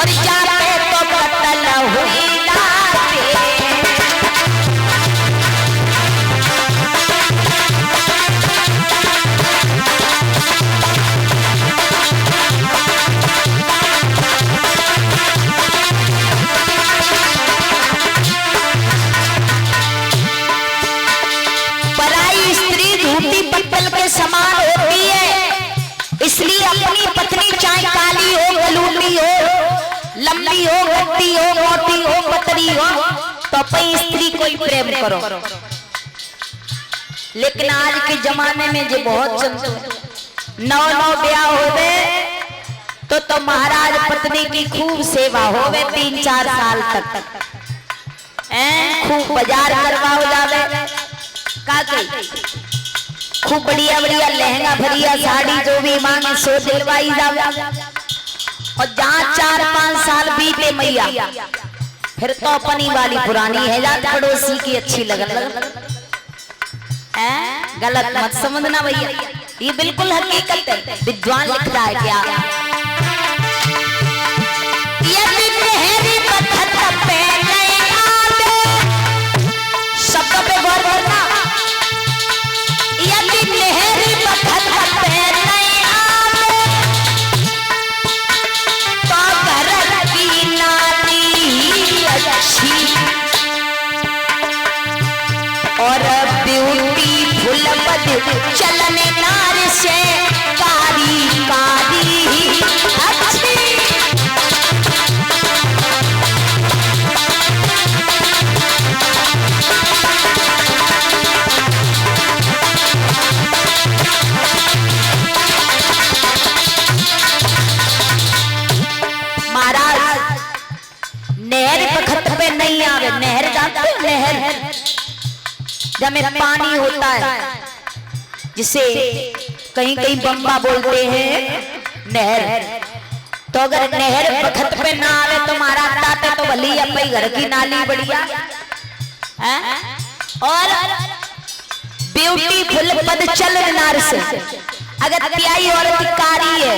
और जाते तो कत्ल हुई समान होती है, इसलिए अपनी पत्नी चाहे काली हो, गलूली हो, लंबी हो, गट्टी हो, मोटी हो, पतली हो, तो अपनी स्त्री को ही प्रेम करो। लेकिन आज के जमाने में जो बहुत चलते नौ ब्याह हो गए तो महाराज पत्नी की खूब सेवा हो गए 3-4 साल तक, खूब बाजार करवाओ जावे का खूब बढ़िया बढ़िया लहंगा भरिया साड़ी जो भी मांगे सो दिलवाई जावे। और जहाँ 4-5 साल बीते मैया फिर तो अपनी वाली पुरानी है जात पड़ोसी की अच्छी लगन गलत मत समझना भैया, ये बिल्कुल हकीकत है। विद्वान लिख रहा है क्या शब्द पे गौर करना, और ब्यूटीफुल पद चलने नार से कारी कारी अच्छी। महाराज नहर बखत पे नहीं आवे, नहर जाते नहर जब में पानी होता है जिसे कहीं कहीं बम्बा बोलते हैं नहर, तो अगर नहर बखत पे ना आवे तो मारा ताते तो भली अपनी घर की नाली बढ़िया है। और ब्यूटीफुल पद चल नार से अगर त्याई औरत कारी है,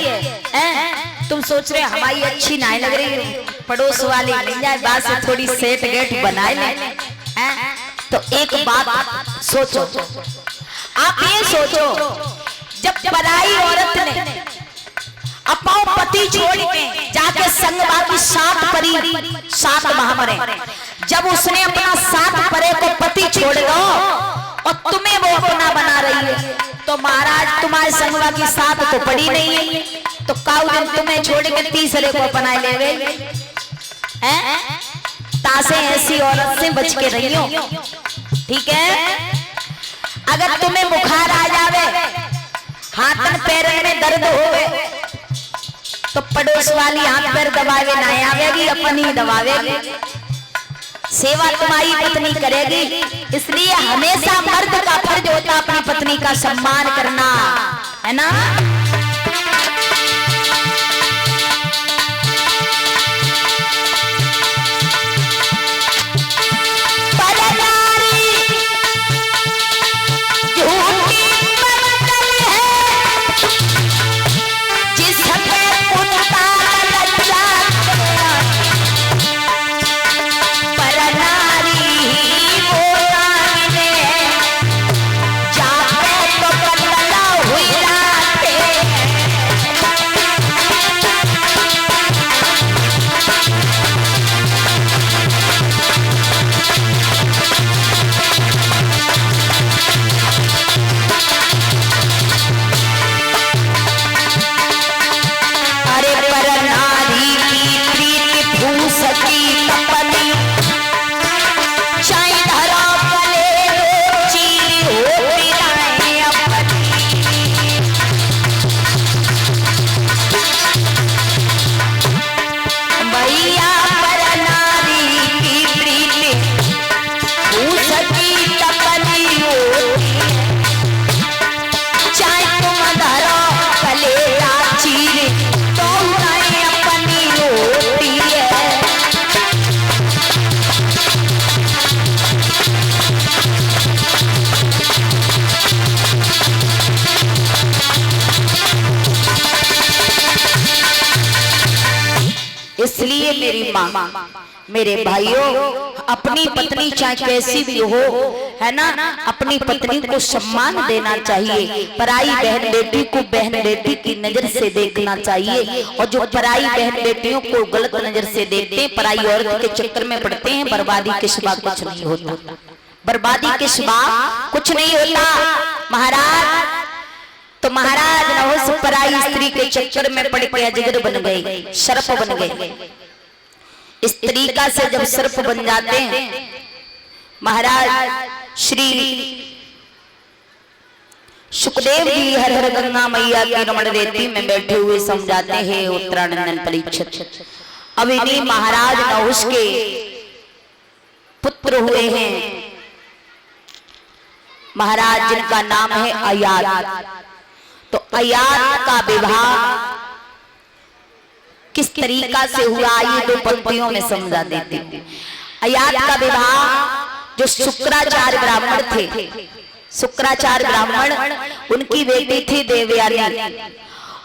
तुम सोच रहे हमारी अच्छी नहीं लग रही, पड़ोस वाली मिल जाए बात से थोड़ी सेट गेट बनाए ले, तो एक बात सोचो, आप ये सोचो जब पराई औरत ने अपना पति छोड़ के जाके संग बाकी 7 परी 7 महामरे, जब उसने अपना 7 परे को पति छोड़ दो और तुम्हें वो अपना बना रही है, तो महाराज तुम्हारे संगवा की 7 तो पड़ी नहीं है, तो काऊ दिन तुम्हें छोड़ के तीसरे को अपना ले गए। तासे ऐसी औरत से बच के रही हो, ठीक है। अगर तुम्हें बुखार आ जावे, हाथ पैर में दर्द होवे, तो पड़ोस वाली हाथ पैर दबावे ना आवेगी, अपनी दबावेगी, सेवा तुम्हारी पत्नी करेगी। इसलिए हमेशा मर्द का फर्ज होता अपनी पत्नी का सम्मान करना, है ना। इसलिए मेरी माँ, मेरे भाइयों, अपनी पत्नी चाहे कैसी भी हो, है ना, अपनी पत्नी को सम्मान देना चाहिए। पराई बहन बेटी को बहन बेटी की नजर से देखना चाहिए। और जो पराई बहन बेटियों को गलत नजर से देखते हैं, पराई औरत के चक्कर में पड़ते हैं, बर्बादी के सिवा कुछ नहीं होता, बर्बादी के सिवा कुछ नहीं होता महाराज। तो महाराज नहुस पराई स्त्री के चक्कर में पड़ के अजगर बन गए, सर्प बन गए। स्त्री का से जब सर्प बन जाते हैं, महाराज श्री सुखदेव जी हर हर गंगा मैया की रमण रेती में बैठे हुए समझाते हैं उत्तरानंदन परीक्षित। अब इन्हीं महाराज नहुस के पुत्र हुए हैं महाराज, जिनका नाम है अयात। तो अयात का विवाह किस तरीका से हुआ, ये दो पंक्तियों में समझा देते हैं। अयात का विवाह जो शुक्राचार्य ब्राह्मण थे, शुक्राचार्य ब्राह्मण, उनकी बेटी थी देवयानी,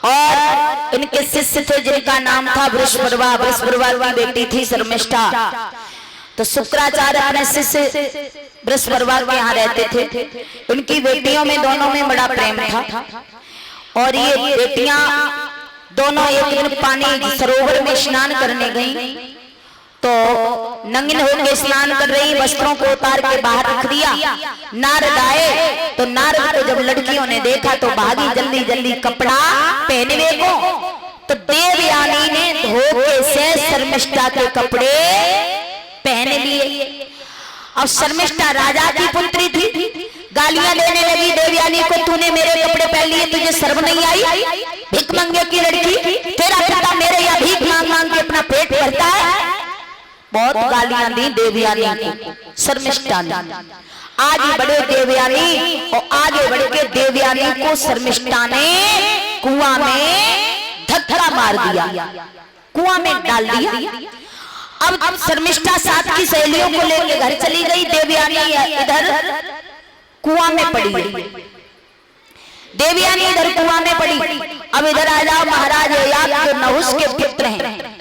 और इनके शिष्य थे जिनका नाम था वृषपर्वा। वृषपर्वा की बेटी थी शर्मिष्ठा। तो शुक्राचार्य अपने शिष्य वृषपर्वा के यहाँ रहते थे। उनकी बेटियों में दोनों में बड़ा प्रेम था, और ये बेटियां दोनों एक दिन पानी सरोवर में स्नान करने गईं। तो नंगिन होकर स्नान कर रही, वस्त्रों को उतार के बाहर रख दिया। नारद आए, तो नारद को जब लड़कियों ने देखा तो भागी जल्दी जल्दी कपड़ा पहनने को। तो देवयानी ने धोखे से शर्मिष्ठा के कपड़े पहन लिए। अब शर्मिष्ठा राजा की पुत्री थी, गालियां देने लगी देवयानी को, तूने मेरे कपड़े पहन लिए, तुझे शर्म नहीं आई? भीख मंगे की लड़की, तेरा पिता मेरे यहाँ भीख मांग मांग के अपना पेट भरता है। बहुत गालियां दी देवयानी को शर्मिष्ठा ने। आगे बढ़े देवयानी, और आगे बढ़ के देवयानी को शर्मिष्ठा ने कुआं में धक्का मार दिया, कुआं में डाल दिया। अब शर्मिष्ठा साथ की सहेलियों को लेकर घर चली गई, देवयानी इधर कुआं में पड़ी। देवयानी इधर कुआं में पड़ी। अब इधर आ जाओ महाराज अयात जो नहुस के पुत्र हैं,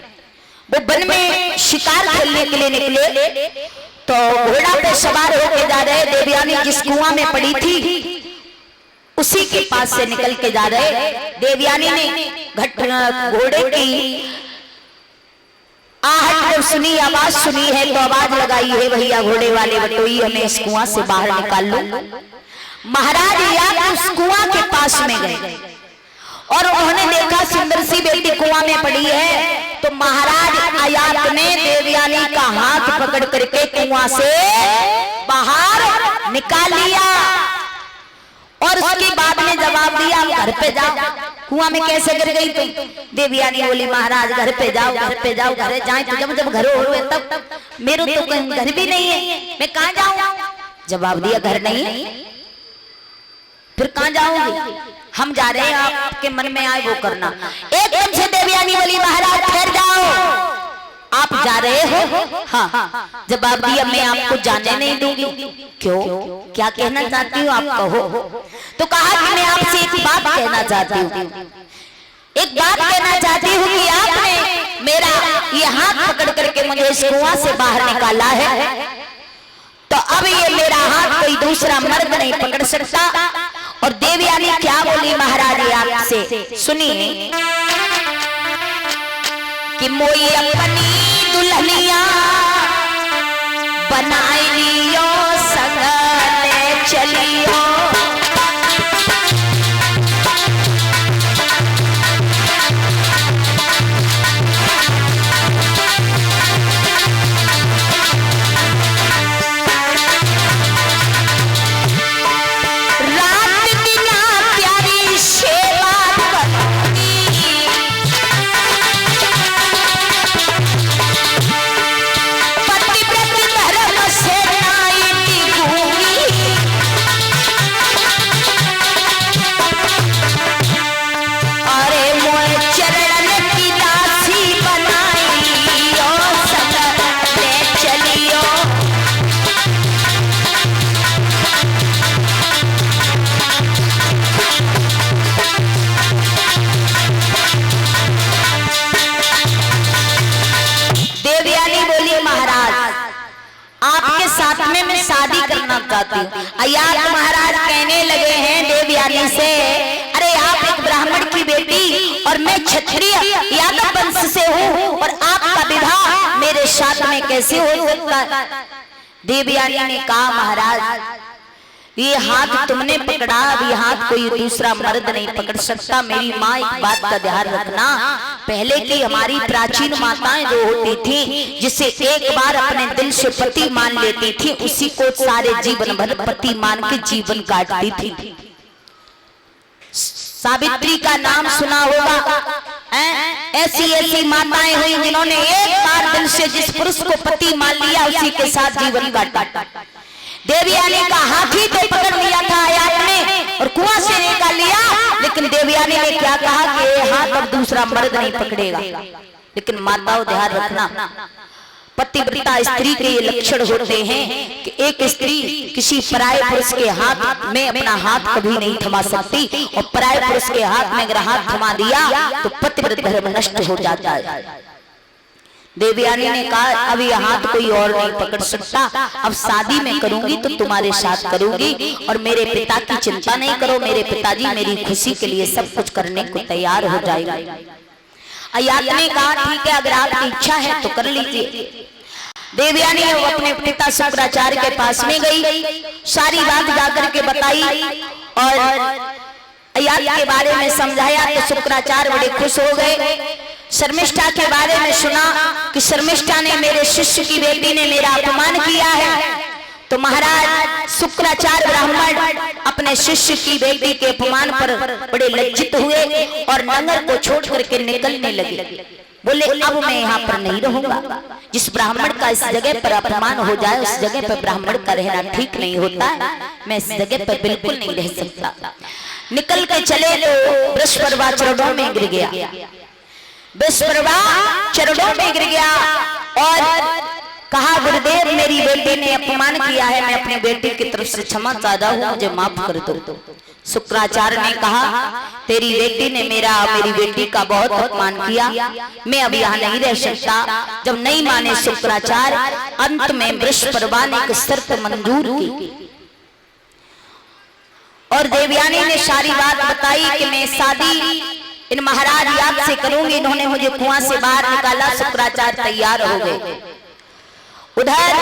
वो वन में शिकार खेलने के लिए निकले। तो घोड़ा पे सवार होके जा रहे, देवयानी जिस कुआं में पड़ी थी उसी के पास से निकल के जा रहे। देवयानी ने घोड़े की आहट जब सुनी, आवाज सुनी है, तो आवाज लगाई है, भैया घोड़े वाले बटोई, हमें इस कुआं से बाहर निकाल लो। महाराज अयात उस कुआं के पास में गए, और उन्होंने देखा सुंदर सी बेटी कुआं में पड़ी है। तो महाराज अयात ने देवयानी का हाथ पकड़ करके कुआं से बाहर निकाल लिया, और उसके बाद में जवाब दिया, घर पे जाओ। कुआं में कैसे गिर गई तुम? देवयानी बोली, महाराज घर पे जाओ, घर पे जाओ, घर जाए तो जब घर हो तब मेरे तो घर भी नहीं है, मैं कहाँ जाऊं? जवाब दिया, घर नहीं है, फिर कहाँ जाऊंगी? हम जा रहे हैं, आपके मन में आए वो करना। एकदम से देवयानी बोली, महाराज ठहर जाओ, आप जा रहे हो? हाँ। जवाब दिया, मैं आपको जाने नहीं दूंगी। क्यों? क्या कहना चाहती हूँ आप कहो। तो कहा कि मैं आपसे एक बात कहना चाहती हूँ, एक बात कहना चाहती हूँ कि आपने मेरा ये हाथ पकड़ करके मुझे इस कुआं से बाहर निकाला है, तो अब ये मेरा हाथ कोई दूसरा मर्द नहीं पकड़ सकता। और देवयानी क्या बोली महाराज आपसे, सुनिए कि मोई अपनी दुल्हनिया बनाई लियो, सगले चलियो। पति व्रत धर्म से नाई शादी करना चाहती हूँ। अय्यात महाराज कहने लगे हैं देवयानी से, अरे आप एक ब्राह्मण की बेटी और मैं क्षत्रिय यादव वंश से हूँ और आपका विवाह मेरे साथ में कैसे हो सकता है? देवयानी ने कहा, महाराज ये हाथ तुमने पकड़ा, अब ये हाथ कोई दूसरा मर्द नहीं पकड़ सकता। मेरी माँ, एक बात का ध्यान रखना, पहले की हमारी प्राचीन माताएं जो होती थी, जिसे एक बार अपने दिल से पति मान लेती थी, उसी को सारे जीवन भर पति मान के जीवन काटती थी। सावित्री का नाम सुना होगा, ऐसी ऐसी माताएं हुई जिन्होंने एक बार दिल से जिस पुरुष को पति मान लिया उसी के साथ जीवन काटा। देवयानी का हाथी तो पकड़ लिया था अय्यात ने और कुआं से निकाल लिया, लेकिन देवयानी ने क्या कहा कि ये हाथ अब दूसरा मर्द नहीं पकड़ेगा। लेकिन माताओं ध्यान रखना, पतिव्रता स्त्री के ये लक्षण होते हैं कि एक स्त्री किसी पराये पुरुष के हाथ में अपना हाथ कभी नहीं थमा सकती, और पराये पुरुष के हाथ में अगर हाथ थमा दिया तो पतिव्रत धर्म नष्ट हो जाता है। देवयानी ने कहा, अब यह हाथ कोई और नहीं पकड़ सकता, अब शादी में करूंगी तो तुम्हारे साथ करूंगी, और मेरे पिता की चिंता नहीं करो, मेरे पिताजी मेरी खुशी के लिए सब कुछ करने को तैयार हो जाएगा। अय्यात ने कहा, ठीक है, अगर आपकी इच्छा है तो कर लीजिए। देवयानी अपने पिता शुक्राचार्य के पास में गई, सारी बात जाकर के बताई और अय्यात के बारे में समझाया तो शुक्राचार्य बड़े खुश हो गए। शर्मिष्ठा के बारे में सुना कि शर्मिष्ठा ने मेरे शिष्य की बेटी ने मेरा अपमान किया है, तो महाराज शुक्राचार्य ब्राह्मण अपने शिष्य की बेटी के अपमान पर बड़े लज्जित हुए और नगर को छोड़ करके निकलने लगे। बोले, अब मैं यहाँ पर नहीं रहूंगा, जिस ब्राह्मण का इस जगह पर अपमान हो जाए उस जगह पर ब्राह्मण का रहना ठीक नहीं होता है, मैं इस जगह पर बिल्कुल नहीं रह सकता। निकल के चले तो बृहस्पति चरणों में गिर गया, बृहस्पति चरणों में गिर गया और कहा, गुरुदेव मेरी बेटी ने अपमान किया है, मैं अपनी बेटी की तरफ से क्षमा चाहता हूँ, मुझे माफ कर दो। शुक्राचार्य ने कहा, तेरी बेटी ने मेरी बेटी का बहुत अपमान किया, मैं अब यहाँ नहीं रह सकता। जब नहीं माने शुक्राचार्य, अंत में बृहस्पति ने एक शर्त मंजूर की और देवयानी ने सारी बात बताई कि मैं शादी इन महाराज याद से करूंगी। इन्होंने मुझे कुआं से बाहर निकाला, शुक्राचार्य तैयार हो गए। उधर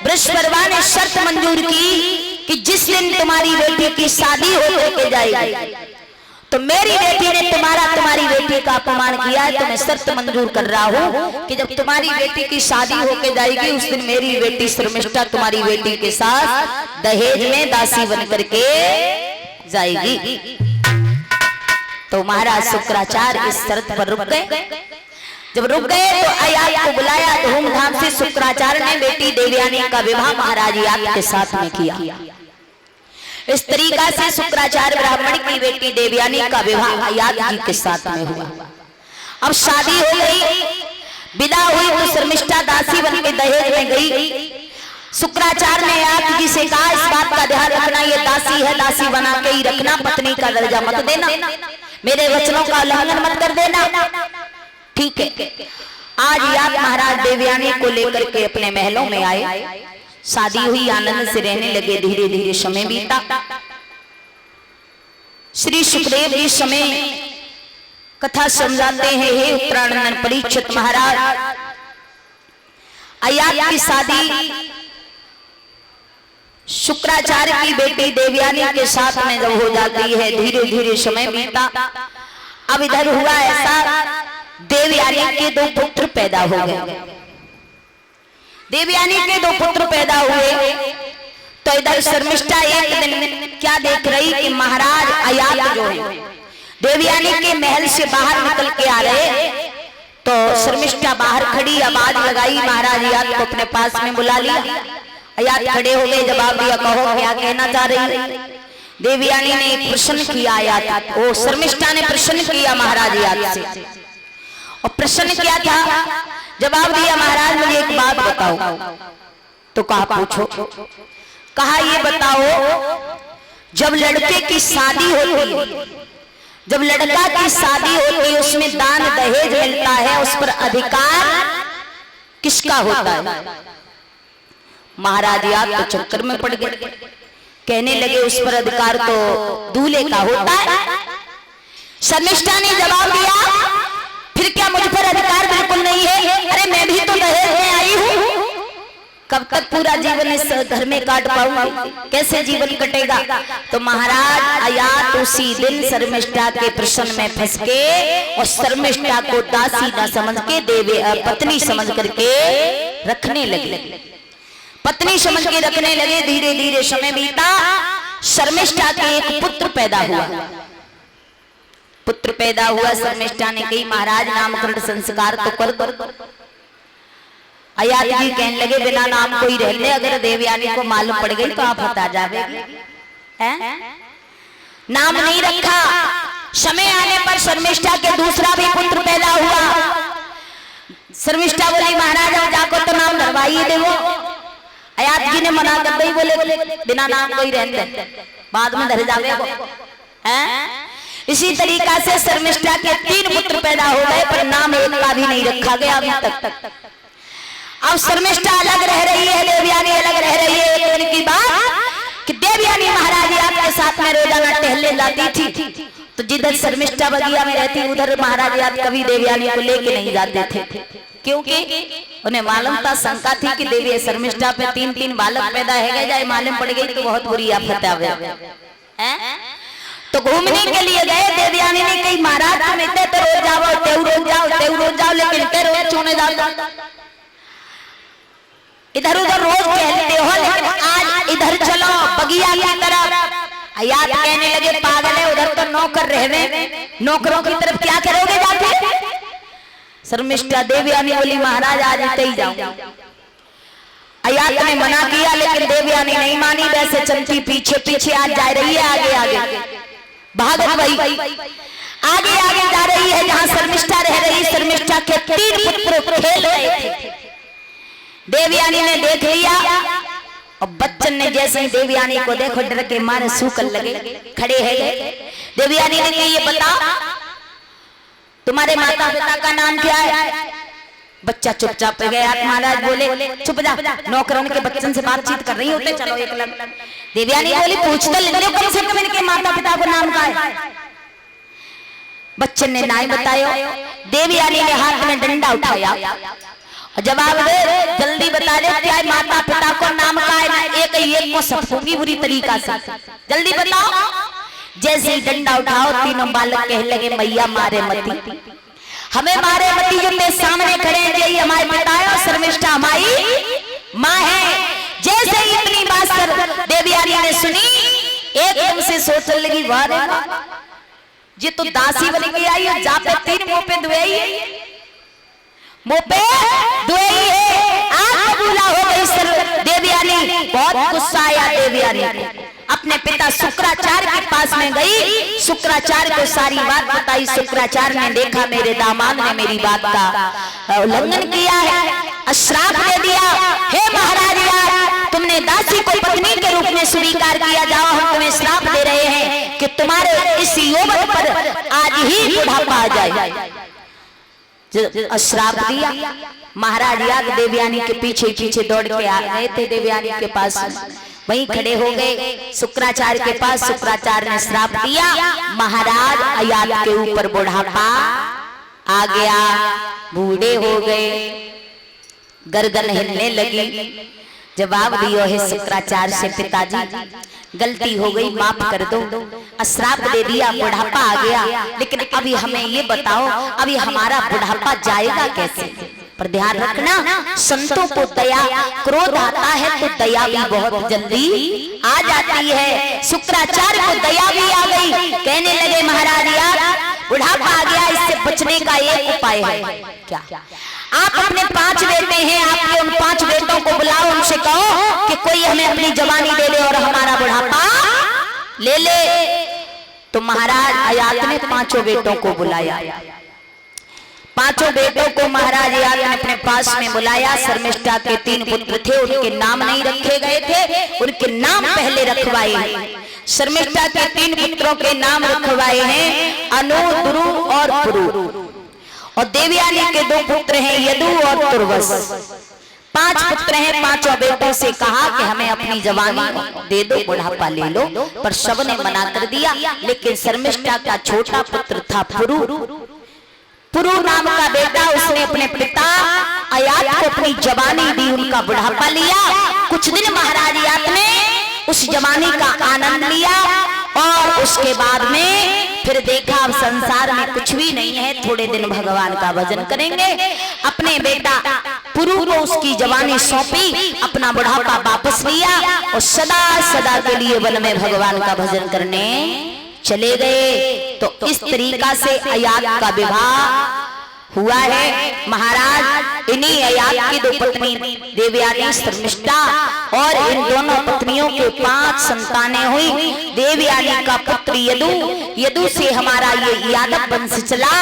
बृहस्पति ने शर्त मंजूर की कि जिस दिन तुम्हारी बेटी की शादी होके जाएगी तो मेरी बेटी ने तुम्हारी बेटी का अपमान किया है, तो मैं शर्त मंजूर कर रहा हूँ कि जब तुम्हारी बेटी की शादी होके जाएगी उस दिन मेरी बेटी शर्मिष्ठा तुम्हारी बेटी के साथ दहेज में दासी बन करके जाएगी। तो महाराज शुक्राचार्य इस शर्त पर रुक गए। जब रुक गए तो अय्यात को बुलाया, धूमधाम से शुक्राचार्य ने बेटी देवयानी का विवाह महाराज अय्यात के साथ में किया। इस तरीका से शुक्राचार्य ब्राह्मण की बेटी देवयानी का विवाह अय्यात जी के साथ में हुआ। अब शादी हो गई, विदा हुई तो शर्मिष्ठा दासी बन के दहेज में गई। शुक्राचार्य ने अय्यात जी से कहा, इस बात का ध्यान रखना, ये दासी है, दासी बना के ही रखना, पत्नी का दर्जा मत देना, मेरे वचनों का उल्लंघन मत कर देना, ठीक है। आज अय्यात महाराज देवयानी को लेकर के अपने महलों में आए, शादी हुई, आनंद से रहने लगे। धीरे धीरे समय बीता। श्री सुखदेव जी समय कथा समझाते हैं, हे उत्तरानंद परीक्षित महाराज, अय्यात की शादी शुक्राचार्य की बेटी देवयानी के साथ में जब हो जाती है, धीरे धीरे समय बीता। अब इधर हुआ ऐसा, देवयानी के 2 पुत्र पैदा हो गए। देवयानी के 2 पुत्र पैदा हुए तो इधर शर्मिष्ठा एक दिन क्या देख रही कि महाराज अय्यात जो है देवयानी के महल से बाहर निकल के आ रहे, तो शर्मिष्ठा बाहर खड़ी आवाज लगाई, महाराज अय्यात को अपने पास में बुला लिया। अय्यात खड़े हो गए, जवाब दिया, कहो क्या कहना चाह रही। देवयानी ने एक प्रश्न किया अय्यात, वो शर्मिष्ठा ने प्रश्न किया महाराज अय्यात से, और प्रश्न क्या था, जवाब दिया, महाराज मुझे एक बात बताओ। तो कहा, पूछो। कहा, ये बताओ, जब लड़के की शादी होती है, जब लड़का की शादी होती है, उसमें दान दहेज मिलता है, उस पर अधिकार किसका होता है? महाराज याद तो चक्कर में पड़ गए, कहने लगे उस पर अधिकार तो दूल्हे का होता है। शर्मिष्ठा ने जवाब दिया, फिर क्या मुझ पर अधिकार बिल्कुल नहीं है? अरे मैं भी तो दहेज में आई हूँ, कब तक पूरा जीवन इस घर में काट पाऊंगी, कैसे जीवन कटेगा? तो महाराज अयात उसी दिन शर्मिष्ठा के प्रश्न में फंस के और शर्मिष्ठा को दासी न समझ के देवी पत्नी समझ करके रखने लगे, पत्नी समझ के रखने लगे। धीरे धीरे समय बीता, शर्मिष्ठा के एक पुत्र पैदा हुआ, पुत्र पैदा हुआ। शर्मिष्ठा ने कही महाराज नामकरण संस्कार तो कर दो। अयात जी कहने लगे बिना नाम कोई रहने, अगर देवयानी को मालूम पड़ गई तो आप हटा जावे, नाम नहीं रखा। समय आने पर शर्मिष्ठा के दूसरा भी पुत्र पैदा हुआ। शर्मिष्ठा बोली महाराज अब जाको तो नाम धरवाइए देवो। अयात जी ने मना कर दी, बोले बिना नाम कोई रहने, बाद में धर जावे वो। इसी तरीका से शर्मिष्ठा के 3 पुत्र पैदा हो गए, पर नाम एक का भी नहीं रखा गया अभी तक। अब शर्मिष्ठा अलग रह रही है, देवयानी अलग रह रही है। एक दिन की बात कि देवयानी महाराज याद के साथ में रोजाना टहलने जाती थी, तो जिधर शर्मिष्ठा बगिया में रहती उधर महाराज याद कभी देवयानी को लेके नहीं जाते थे, क्योंकि उन्हें मालूम था, शंका थी कि देवी शर्मिष्ठा पे 3 बालक पैदा है, जाए मालूम पड़ गई तो बहुत बुरी आफत आवे। तो घूमने के लिए गए, देवयानी ने कही महाराज तुम इतने तो रोज जाओ, तेऊ रोज जाओ, लेकिन ते रोज चुने जाओ, इधर उधर रोज कहते हो, लेकिन आज इधर चलो बगिया की तरफ। अयात कहने लगे पागल है, उधर तो नौकर रहे, नौकरों की तरफ क्या करोगे जाके? शर्मिष्ठा देवयानी बोली महाराज आज इतने ही जाओ। अयात ने मना किया, लेकिन देवयानी नहीं मानी, वैसे चलती पीछे पीछे आज जा रही है, आगे आगे भागत वही आगे आगे जा रही है जहां शर्मिष्ठा रह रही। शर्मिष्ठा के 3 पुत्र खेल रहे थे, देवयानी ने देख लिया और बच्चन ने जैसे ही देवयानी को देखो डर के मारे सूखन लगे, खड़े हैं। देवयानी ने कहा ये बता तुम्हारे माता पिता का नाम क्या है? बच्चा चुपचाप गया। महाराज बोले चुप जा, नौकरों के बच्चन से बातचीत कर रही होते, चलो एक लग। देवयानी बोली पूछ तो लेते कम से कम इनके माता पिता को नाम का है। बच्चन ने नहीं बताया। देवयानी ने हाथ में डंडा उठाया और जवाब दे जल्दी बता दे क्या माता पिता को नाम का है? एक को सफूंगी बुरी तरीका से, जल्दी बताओ। जैसे ही डंडा उठाओ 3 बालक कहने लगे मैया मारे मती, हमें मारे मती, जो मेरे सामने खड़े हैं यही हमारे पिता है और शर्मिष्ठा हमारी माँ है। जैसे ही इतनी बात कर देवयानी ने सुनी, एकदम से सोचने लगी वाह रे वाह, ये तो दासी बन के आई है, जा पे 3 मुंह पे दुआई है, मुंह पे दुआई है। आग बबूला हो गई देवयानी, बहुत गुस्सा आया देवयानी। अपने पिता शुक्राचार्य के पास में गई, शुक्राचार्य को सारी बात बताई। शुक्राचार्य ने देखा मेरे दामाद ने मेरी बात का उल्लंघन किया है, श्राप दे दिया। हे महाराज यार, तुमने दासी को पत्नी के रूप में स्वीकार किया, जाओ हम तुम्हें श्राप दे रहे हैं कि तुम्हारे इस यौवन पर आज ही बुढ़ापा आ जाए। श्राप दिया। महाराज याद देवयानी के पीछे पीछे दौड़ के आ गए थे, देवयानी के पास वहीं खड़े हो गए शुक्राचार्य के पास। शुक्राचार्य ने श्राप दिया, महाराज अयात के ऊपर बुढ़ापा आ गया, बूढ़े हो गए, गर्दन हिलने लगी। जवाब दियो है शुक्राचार्य से पिताजी गलती हो गई, माफ कर दो, श्राप दे दिया, बुढ़ापा आ गया, लेकिन अभी हमें ये बताओ अभी हमारा बुढ़ापा जाएगा कैसे? पर ध्यान रखना, संतों को दया क्रोध आता है तो दया भी बहुत जल्दी आ जाती है। शुक्राचार्य को दया भी आ गई, कहने लगे महाराज यार बुढ़ापा आ गया, इससे बचने का एक उपाय है। क्या? आप अपने 5 बेटे हैं, आपके उन 5 बेटों को बुलाओ, उनसे कहो कि कोई हमें अपनी जवानी दे ले और हमारा बुढ़ापा ले ले। तो महाराज अयात ने 5 बेटों को बुलाया। 5 बेटों को महाराज याद ने अपने पास में बुलाया। शर्मिष्ठा के 3 पुत्र थे, उनके नाम नहीं रखे गए थे, उनके नाम पहले रखवाए। शर्मिष्ठा के 3 पुत्रों के नाम रखवाए हैं अनु, दुरु और पुरु। और देवयानी के 2 पुत्र हैं यदु और तुर्वस। 5 पुत्र हैं, 5 बेटों से कहा कि हमें अपनी जवानी दे दो, बुढ़ापा ले लो, पर सब ने मना कर दिया। लेकिन शर्मिष्ठा का छोटा पुत्र था पुरु। पुरु नाम का बेटा, उसने अपने पिता अयात को अपनी जवानी दी, उनका बुढ़ापा लिया। कुछ दिन महाराज अयात ने उस जवानी का आनंद लिया और उसके बाद में फिर देखा अब संसार में कुछ भी नहीं है, थोड़े दिन भगवान का भजन करेंगे। अपने बेटा पुरु को उसकी जवानी सौंपी, अपना बुढ़ापा वापस लिया और सदा सदा के लिए वन में भगवान का भजन करने चले गए। तो इस तरीका से अयात का विवाह हुआ है। महाराज इन्हीं अयात की 2 पत्नी देवयानी शर्मिष्ठा और इन दोनों पत्नियों के 5 संतानें हुई। देवयानी का पुत्र यदु, यदु से हमारा ये यादव वंश चला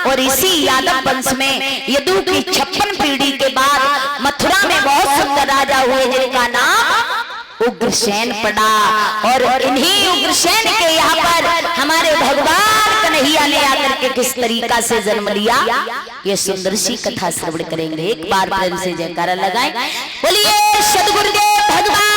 और इसी यादव वंश में यदु की 56 पीढ़ी के बाद मथुरा में बहुत सुंदर राजा हुए जिनका नाम उग्रसेन पड़ा। और इन्हीं उग्रसेन के यहाँ पर हमारे भगवान कन्हैया ने आकर के किस तरीका से जन्म लिया, ये सुंदर सी कथा श्रवण करेंगे। एक बार प्रेम से जयकारा लगाएं, बोलिए सद्गुरुदेव भगवान